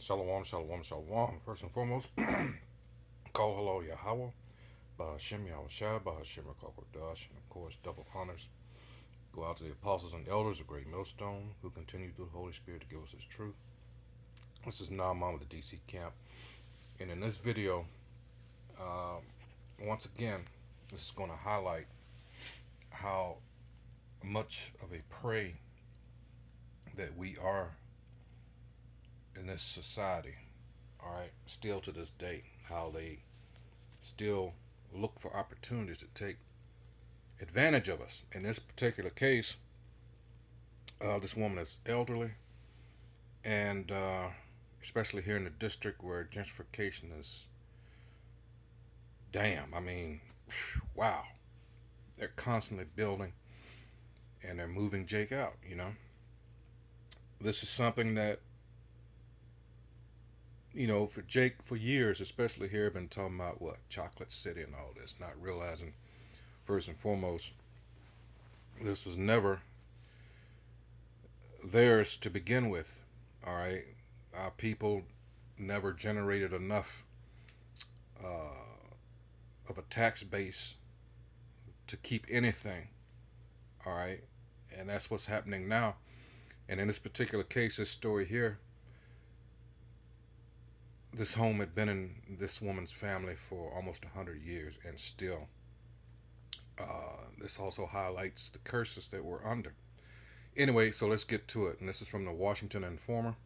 Shalom, shalom, shalom. First and foremost, call hello Yahweh, Bahashem Yahushua, Bahashem Rakakwadash, and of course, double honors go out to the apostles and elders of Great Millstone who continue through the Holy Spirit to give us His truth. This is Naaman with the DC Camp, and in this video, uh, once again, this is going to highlight how much of a prey that we are in this society, all right, still to this day, how they still look for opportunities to take advantage of us. In this particular case, this woman is elderly, and especially here in the district where gentrification is, I mean, wow. They're constantly building, and they're moving Jake out, This is something that, for Jake, for years, especially here, been talking about what? Chocolate City and all this, not realizing, first and foremost, this was never theirs to begin with, all right? Our people never generated enough of a tax base to keep anything, all right? And that's what's happening now. And in this particular case, this story here, this home had been in this woman's family for almost 100 years, and still, this also highlights the curses that we're under. Anyway, so let's get to it. And this is from the Washington Informer.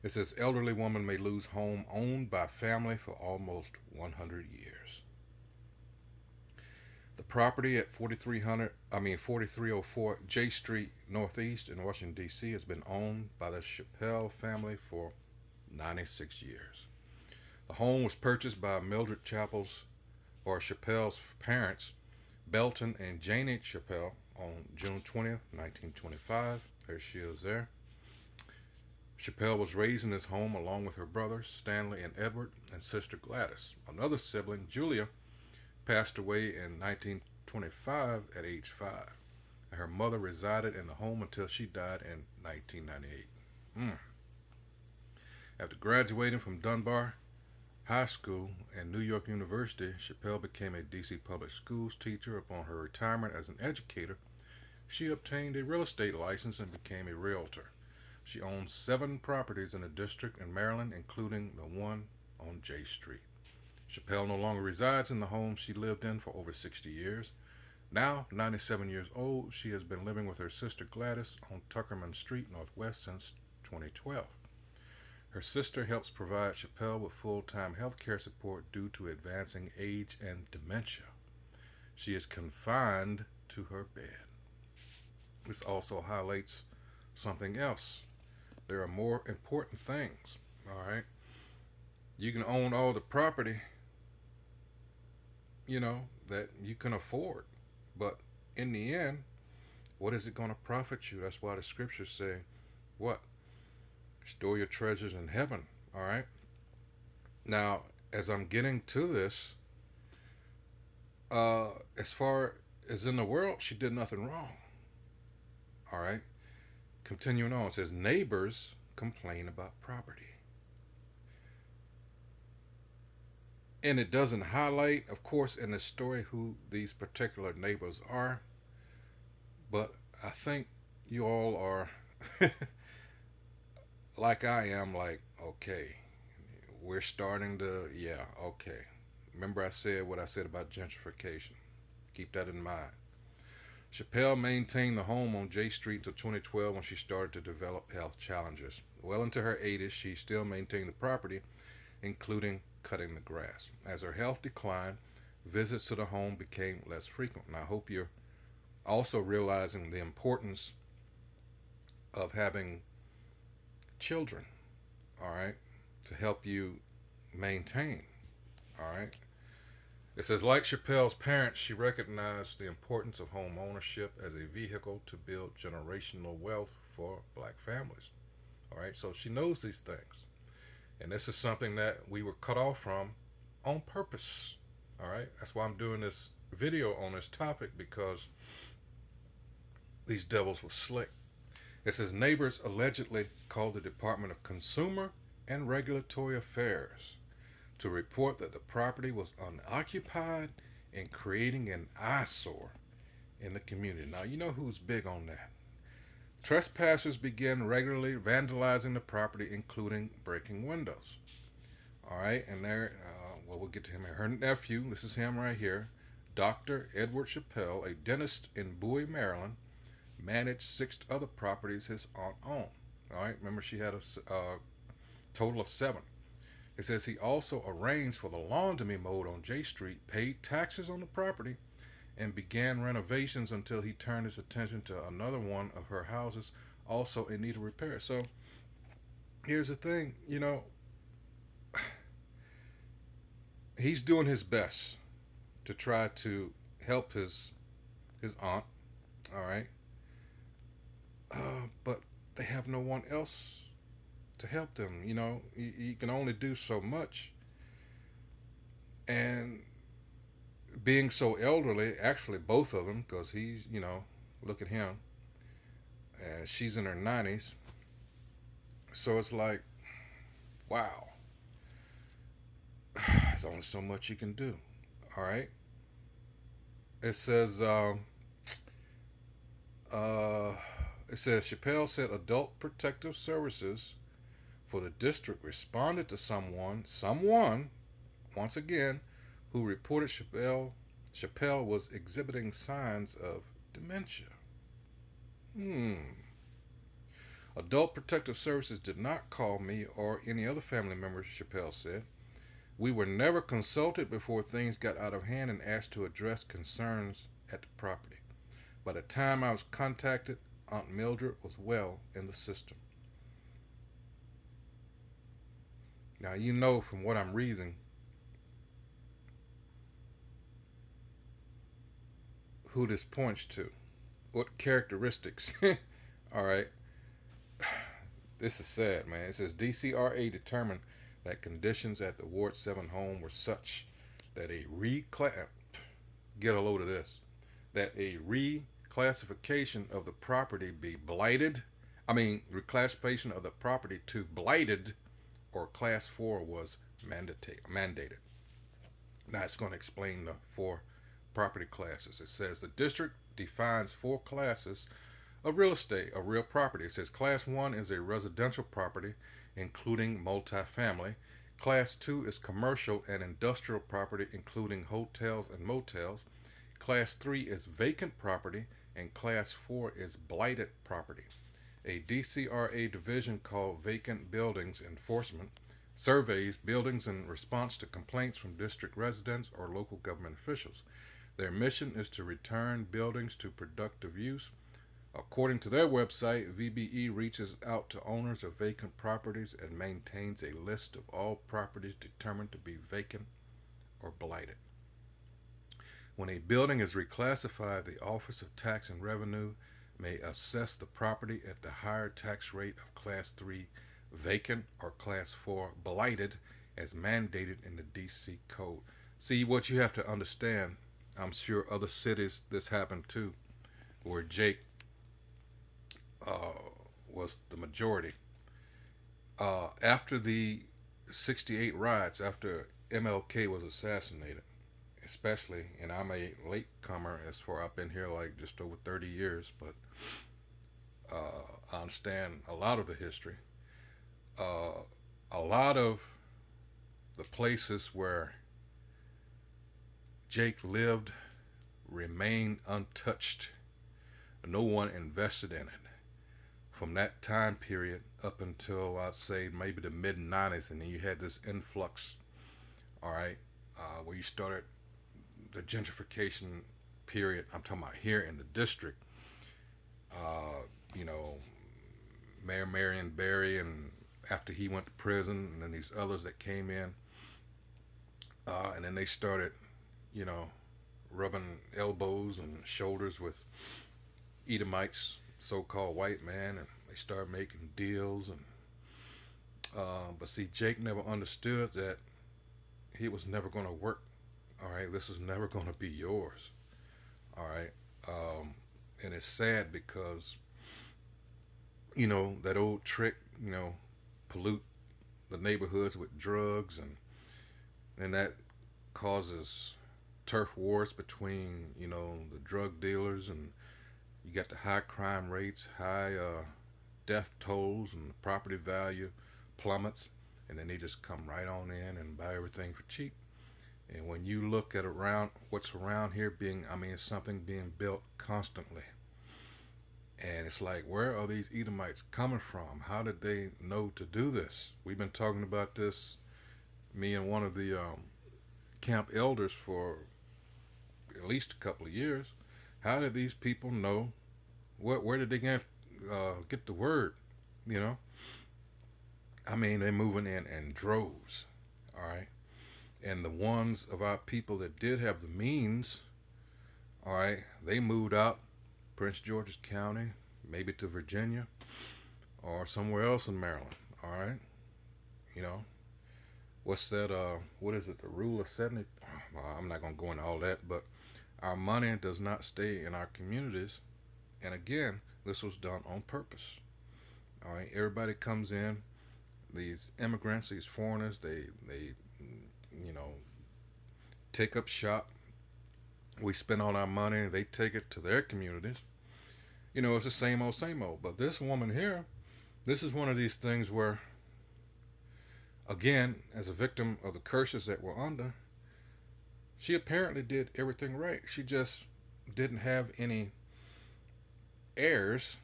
It says, elderly woman may lose home owned by family for almost 100 years. The property at 4304 J Street Northeast in Washington, D.C. has been owned by the Chappelle family for 96 years. The home was purchased by Mildred Chappelle's parents, Belton and Janet Chappelle, on June 20th, 1925. There she is there. Chappelle was raised in this home along with her brothers, Stanley and Edward, and sister Gladys. Another sibling, Julia, passed away in 1925 at age 5. And her mother resided in the home until she died in 1998. After graduating from Dunbar High School and New York University, Chappelle became a D.C. public schools teacher. Upon her retirement as an educator, she obtained a real estate license and became a realtor. She owns 7 properties in the district in Maryland, including the one on J Street. Chappelle no longer resides in the home she lived in for over 60 years. Now, 97 years old, she has been living with her sister Gladys on Tuckerman Street Northwest since 2012. Her sister helps provide Chappelle with full-time health care support due to advancing age and dementia. She is confined to her bed. This also highlights something else. There are more important things, all right? You can own all the property, that you can afford. But in the end, what is it going to profit you? That's why the scriptures say, what? Store your treasures in heaven, all right? Now, as I'm getting to this, as far as in the world, she did nothing wrong, all right? Continuing on, it says, neighbors complain about property. And it doesn't highlight, of course, in the story who these particular neighbors are. But I think you all are, like I am, like, okay, we're starting to, okay. Remember I said what I said about gentrification. Keep that in mind. Chappelle maintained the home on J Street until 2012 when she started to develop health challenges. Well into her 80s, she still maintained the property, including cutting the grass. As her health declined, visits to the home became less frequent. And I hope you're also realizing the importance of having children, all right, to help you maintain, all right. It says, like Chappelle's parents, she recognized the importance of home ownership as a vehicle to build generational wealth for black families, all right. So she knows these things. And this is something that we were cut off from on purpose. All right. That's why I'm doing this video on this topic, because these devils were slick. It says neighbors allegedly called the Department of Consumer and Regulatory Affairs to report that the property was unoccupied and creating an eyesore in the community. Now, you know who's big on that. Trespassers began regularly vandalizing the property, including breaking windows. All right, and there, well, we'll get to him here. Her nephew, this is him right here, Dr. Edward Chappell, a dentist in Bowie, Maryland, managed 6 other properties his aunt owned. All right, remember she had a total of 7. It says he also arranged for the lawn to be mowed on J Street, paid taxes on the property, and began renovations until he turned his attention to another one of her houses, also in need of repair. So here's the thing, he's doing his best to try to help his aunt. All right, but they have no one else to help them. He can only do so much, and being so elderly, actually both of them, because he's, look at him, and she's in her 90s. So it's like, wow, there's only so much you can do. All right. It says, Chappell said Adult Protective Services for the district responded to someone, once again, who reported Chappell was exhibiting signs of dementia. Adult Protective Services did not call me or any other family members, Chappell said. We were never consulted before things got out of hand and asked to address concerns at the property. By the time I was contacted, Aunt Mildred was well in the system. Now, from what I'm reading, who this points to, what characteristics. All right. This is sad, man. It says DCRA determined that conditions at the Ward 7 home were such that get a load of this, that a reclassification of the property be reclassification of the property to blighted or class 4 was mandated. Now it's going to explain the 4 property classes. It says the district defines 4 classes of real estate, of real property. It says class 1 is a residential property, including multifamily. Class 2 is commercial and industrial property, including hotels and motels. Class 3 is vacant property, and Class 4 is blighted property. A DCRA division called Vacant Buildings Enforcement surveys buildings in response to complaints from district residents or local government officials. Their mission is to return buildings to productive use. According to their website, VBE reaches out to owners of vacant properties and maintains a list of all properties determined to be vacant or blighted. When a building is reclassified, the Office of Tax and Revenue may assess the property at the higher tax rate of Class 3 vacant or Class 4 blighted as mandated in the DC Code. See, what you have to understand, I'm sure other cities this happened too, where Jake was the majority. After the 68 riots, after MLK was assassinated, especially, and I'm a latecomer as far, I've been here like just over 30 years, but I understand a lot of the history. A lot of the places where Jake lived remained untouched. No one invested in it from that time period up until, I'd say, maybe the mid 90s, and then you had this influx, all right, where you started the gentrification period. I'm talking about here in the district. Mayor Marion Barry, and after he went to prison, and then these others that came in, and then they started, rubbing elbows and shoulders with Edomites, so-called white man, and they started making deals. And but see, Jake never understood that he was never going to work. All right, this was never going to be yours. All right, and it's sad because that old trick, pollute the neighborhoods with drugs, and that causes turf wars between the drug dealers, and you got the high crime rates, high death tolls, and the property value plummets, and then they just come right on in and buy everything for cheap. And when you look at around what's around here it's something being built constantly. And it's like, where are these Edomites coming from? How did they know to do this? We've been talking about this, me and one of the camp elders, for at least a couple of years. How did these people know? Where did they get the word? You know, they're moving in droves. All right, and the ones of our people that did have the means, all right, they moved out Prince George's County, maybe to Virginia or somewhere else in Maryland. All right, you know, what's that? What is it? The rule of 70. Well, I'm not gonna go into all that, but our money does not stay in our communities. And again, this was done on purpose. All right, everybody comes in. These immigrants, these foreigners, they you know take up shop. We spend all our money. They take it to their communities. It's the same old, same old. But this woman here, this is one of these things where, again, as a victim of the curses that we're under, she apparently did everything right. She just didn't have any heirs.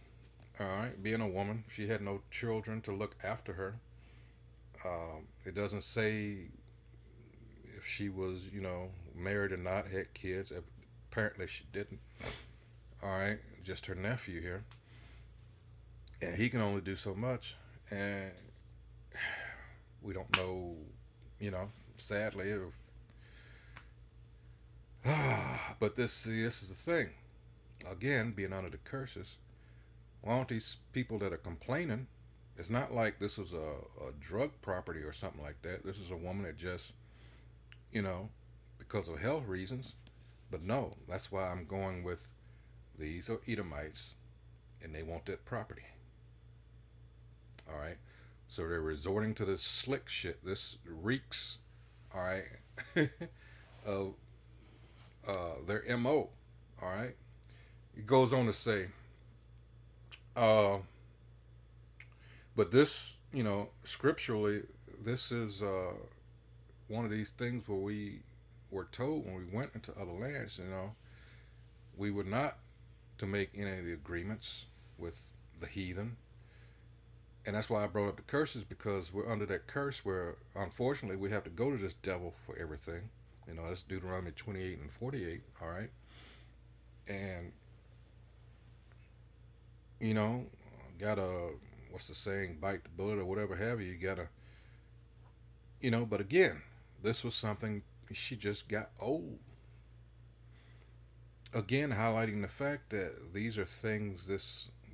All right, being a woman, she had no children to look after her. It doesn't say if she was, married or not, had kids. Apparently, she didn't. All right, just her nephew here, and he can only do so much, and we don't know, sadly. But this is the thing. Again, being under the curses, why don't these people that are complaining? It's not like this was a drug property or something like that. This is a woman that just, because of health reasons. But no, that's why I'm going with these are Edomites, and they want that property. All right, so they're resorting to this slick shit. This reeks, all right, of their mo. All right, it goes on to say, uh, but this, scripturally, this is one of these things where we were told when we went into other lands, we were not to make any of the agreements with the heathen. And that's why I brought up the curses, because we're under that curse where, unfortunately, we have to go to this devil for everything. That's Deuteronomy 28 and 48, all right? And, gotta, what's the saying, bite the bullet or whatever have you. You gotta, but again, this was something she just got old. Again, highlighting the fact that these are things,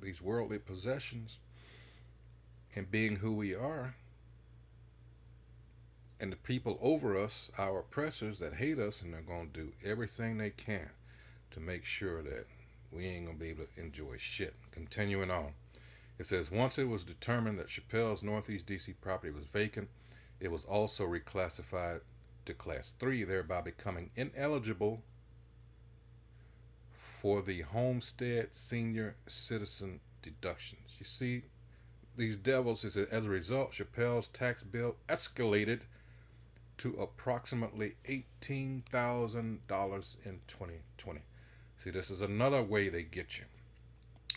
these worldly possessions, and being who we are, and the people over us, our oppressors that hate us, and they're going to do everything they can to make sure that we ain't going to be able to enjoy shit. Continuing on. It says, once it was determined that Chappelle's Northeast DC property was vacant, it was also reclassified to Class 3, thereby becoming ineligible for the homestead senior citizen deductions. You see, these devils, as a result, Chappelle's tax bill escalated to approximately $18,000 in 2020. See, this is another way they get you.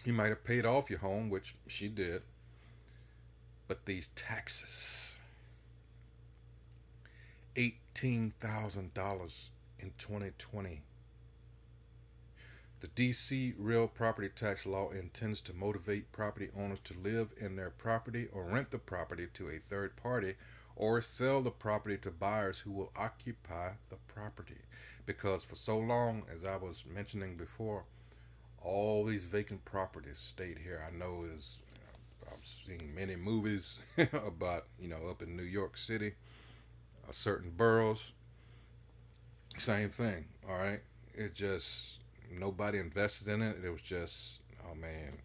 You might have paid off your home, which she did, but these taxes, $18,000 in 2020. The DC real property tax law intends to motivate property owners to live in their property or rent the property to a third party or sell the property to buyers who will occupy the property. Because for so long, as I was mentioning before, all these vacant properties stayed here. I know I've seen many movies about, up in New York City, certain boroughs, same thing, all right? It just, nobody invested in it. It was just, oh man,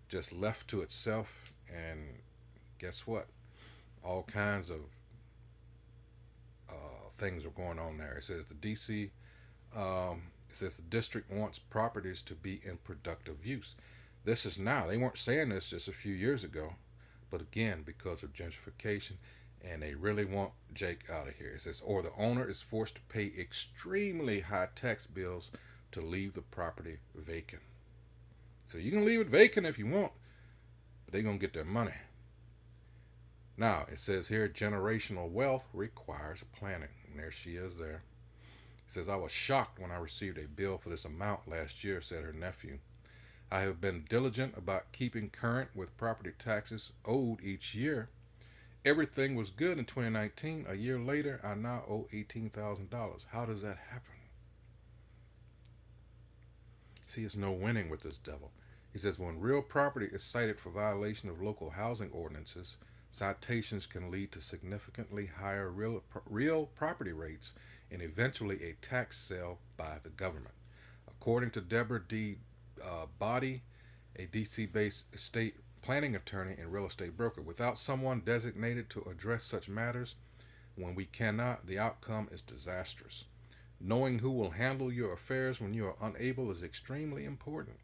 just left to itself. And guess what? All kinds of things are going on there. It says the DC. It says the district wants properties to be in productive use. This is now. They weren't saying this just a few years ago, but again, because of gentrification, and they really want Jake out of here. It says, or the owner is forced to pay extremely high tax bills to leave the property vacant. So you can leave it vacant if you want, but they're going to get their money. Now, it says here, generational wealth requires planning. And there she is there. It says, I was shocked when I received a bill for this amount last year, said her nephew. I have been diligent about keeping current with property taxes owed each year. Everything was good in 2019. A year later, I now owe $18,000. How does that happen? See, it's no winning with this devil. He says, when real property is cited for violation of local housing ordinances, citations can lead to significantly higher real property rates and eventually a tax sale by the government. According to Deborah D. Body, a DC-based estate planning attorney and real estate broker, without someone designated to address such matters, when we cannot, the outcome is disastrous. Knowing who will handle your affairs when you are unable is extremely important.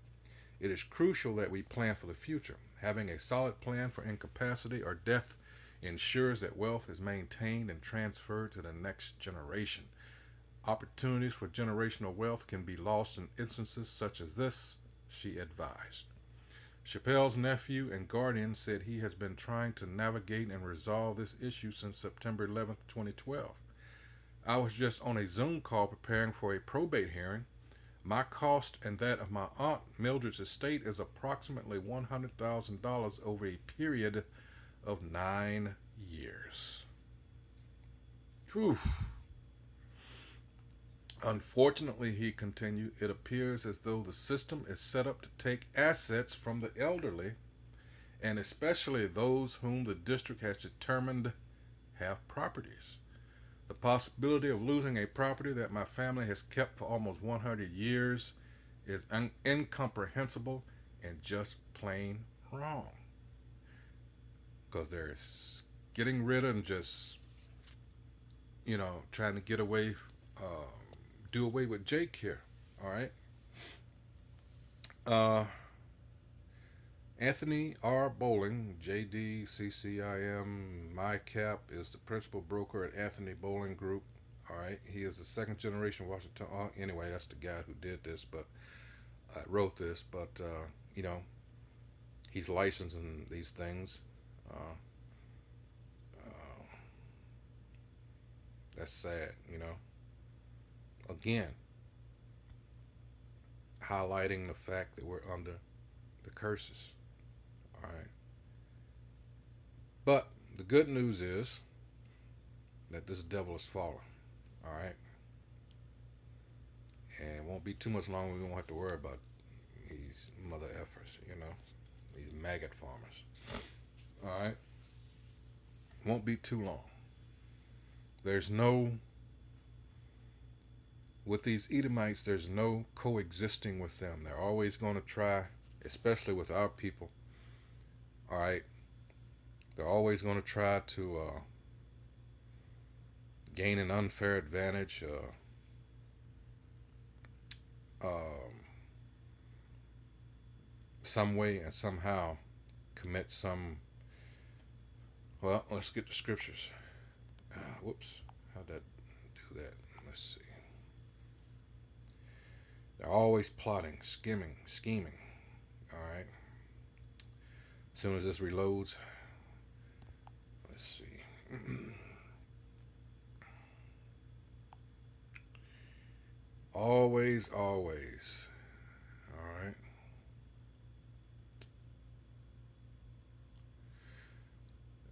It is crucial that we plan for the future. Having a solid plan for incapacity or death ensures that wealth is maintained and transferred to the next generation. Opportunities for generational wealth can be lost in instances such as this, she advised. Chappelle's nephew and guardian said he has been trying to navigate and resolve this issue since September 11th, 2012. I was just on a Zoom call preparing for a probate hearing. My cost and that of my aunt Mildred's estate is approximately $100,000 over a period of 9 years. Whew. Unfortunately, he continued, it appears as though the system is set up to take assets from the elderly, and especially those whom the district has determined have properties. The possibility of losing a property that my family has kept for almost 100 years is incomprehensible and just plain wrong. Because they're getting rid of and just, trying to get away, do away with Jake here. All right. Anthony R. Bowling, JDCCIM, MyCap, is the principal broker at Anthony Bowling Group. All right. He is the second generation Washington. Anyway, that's the guy who did this, but wrote this. But, he's licensing these things. That's sad, Again, highlighting the fact that we're under the curses. All right. But the good news is that this devil is fallen. All right. And it won't be too much longer. We won't have to worry about these mother effers, these maggot farmers. All right. Won't be too long. With these Edomites, there's no coexisting with them. They're always going to try, especially with our people. All right. They're always going to try to gain an unfair advantage, some way and somehow commit some. Well, let's get the scriptures. Whoops. How'd that do that? Let's see. They're always plotting, scheming. All right. As soon as this reloads, let's see. Always. All right.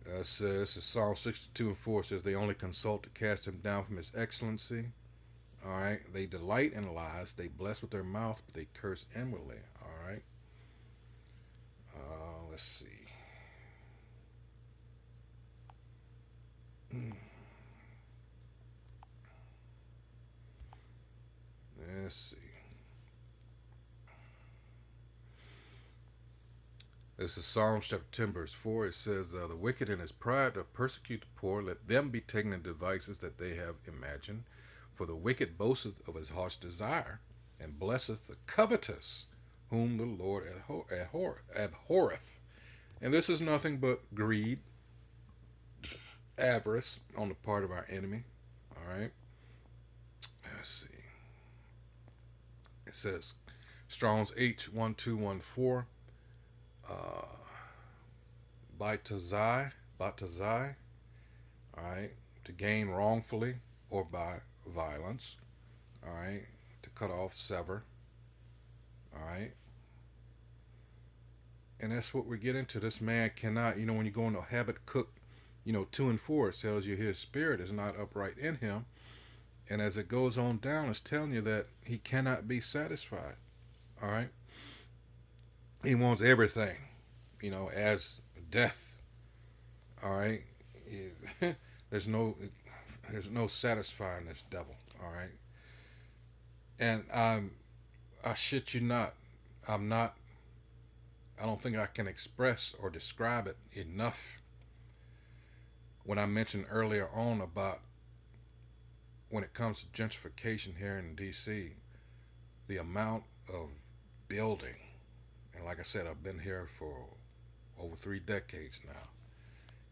This is Psalm 62:4. Says they only consult to cast him down from his excellency. All right. They delight in lies. They bless with their mouth, but they curse inwardly. All right. Let's see. Let's see. This is Psalms chapter 10, verse 4. It says, the wicked in his pride doth persecute the poor. Let them be taken in devices that they have imagined. For the wicked boasteth of his heart's desire, and blesseth the covetous, whom the Lord abhorreth. And this is nothing but greed, avarice on the part of our enemy. All right. Let's see. It says, Strong's H1214, Batazai, all right, to gain wrongfully or by violence, all right, to cut off, sever, all right. And that's what we get into. This man cannot, when you go into Habakkuk, 2 and 4, it tells you his spirit is not upright in him. And as it goes on down, it's telling you that he cannot be satisfied. All right. He wants everything, as death. All right. There's no satisfying this devil. All right. And I shit you not, I don't think I can express or describe it enough when I mentioned earlier on about when it comes to gentrification here in DC, the amount of building, and like I said, I've been here for over 3 decades now.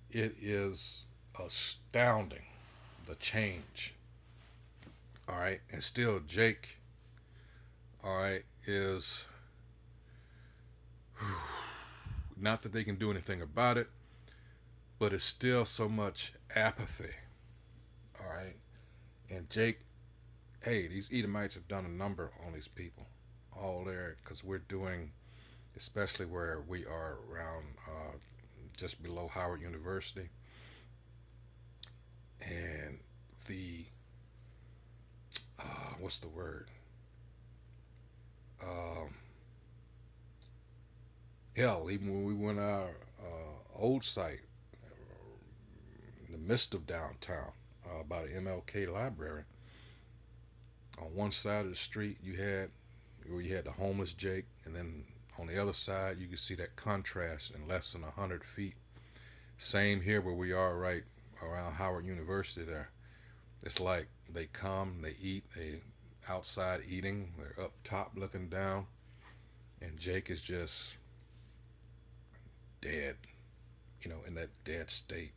It is astounding, the change. All right, and still Jake, all right, is not that they can do anything about it, but it's still so much apathy. All right. And Jake, hey, these Edomites have done a number on these people. All there, because we're doing, especially where we are around just below Howard University. And the, what's the word? Hell, even when we went our old site, in the midst of downtown, by the MLK library, on one side of the street you had the homeless Jake, and then on the other side you could see that contrast in less than 100 feet. Same here where we are right around Howard University there. It's like they come, they eat, they outside eating, they're up top looking down, and Jake is just dead, in that dead state.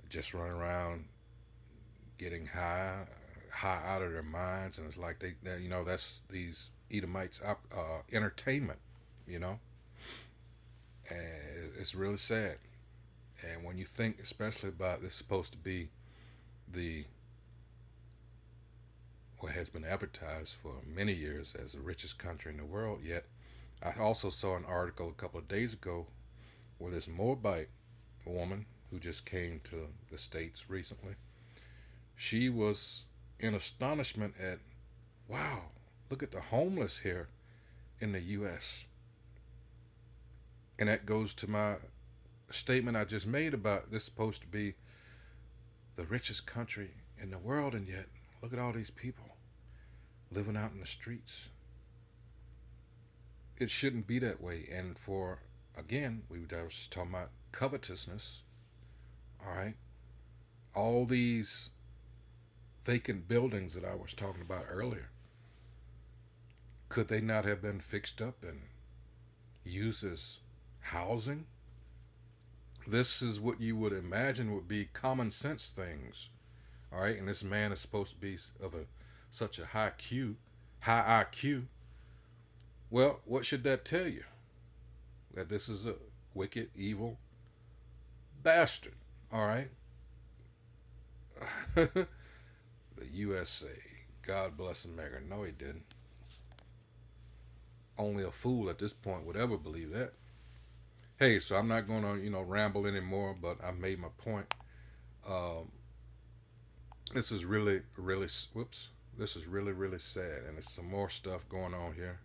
Just running around getting high out of their minds, and it's like they that's these Edomites entertainment, and it's really sad. And when you think especially about this, supposed to be what has been advertised for many years as the richest country in the world, yet I also saw an article a couple of days ago where this Moabite woman who just came to the States recently, she was in astonishment at, wow, look at the homeless here in the U.S. And that goes to my statement I just made about this supposed to be the richest country in the world, and yet look at all these people living out in the streets. It shouldn't be that way. And for, again, I was just talking about covetousness. All right. All these vacant buildings that I was talking about earlier, could they not have been fixed up and used as housing? This is what you would imagine would be common sense things. All right. And this man is supposed to be of such a high IQ. Well, what should that tell you? That this is a wicked, evil bastard. All right. The USA. God bless America. No, he didn't. Only a fool at this point would ever believe that. Hey, so I'm not going to, ramble anymore, but I made my point. This is really, really, this is really, really sad. And there's some more stuff going on here.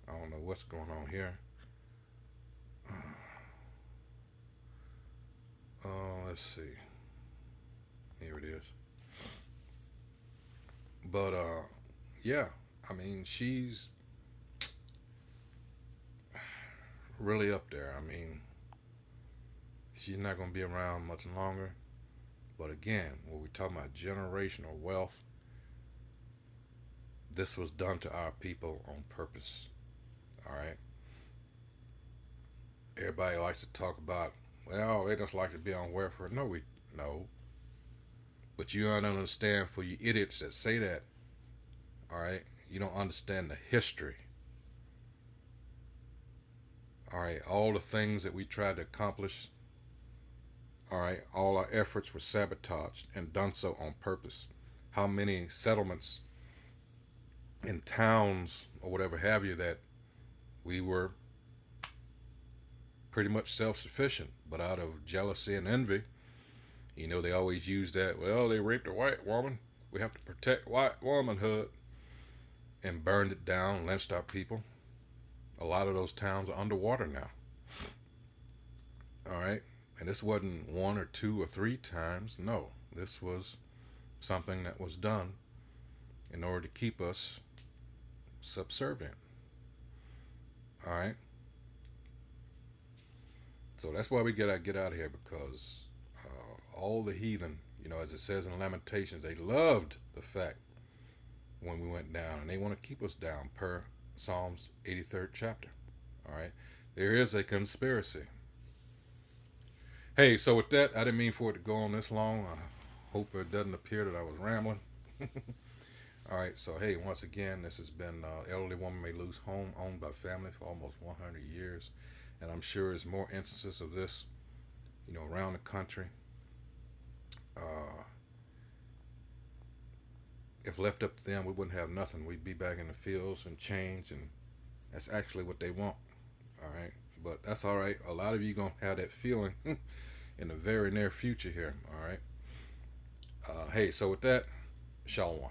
I don't know what's going on here. Let's see. Here it is. But yeah, I mean, she's really up there. I mean, she's not going to be around much longer. But again, when we talk about generational wealth, this was done to our people on purpose. All right. Everybody likes to talk about, well, they just like to be on welfare. No, we no. But you don't understand, for you idiots that say that. All right. You don't understand the history. All right. All the things that we tried to accomplish. All right. All our efforts were sabotaged and done so on purpose. How many settlements in towns or whatever have you that we were pretty much self sufficient, but out of jealousy and envy, they always use that. Well, they raped a white woman. We have to protect white womanhood, and burned it down, lynched our people. A lot of those towns are underwater now. All right, and this wasn't one or two or three times. No, this was something that was done in order to keep us subservient. All right. So that's why we get out of here, because all the heathen, as it says in Lamentations, they loved the fact when we went down, and they want to keep us down per Psalms 83rd chapter. All right. There is a conspiracy. Hey, so with that, I didn't mean for it to go on this long. I hope it doesn't appear that I was rambling. All right, so hey, once again, this has been Elderly Woman May Lose Home, owned by family for almost 100 years. And I'm sure there's more instances of this, around the country. Uh, if left up to them, we wouldn't have nothing. We'd be back in the fields and change, and that's actually what they want. All right, but that's all right. A lot of you gonna have that feeling in the very near future here. All right. Hey, so with that, Shalom.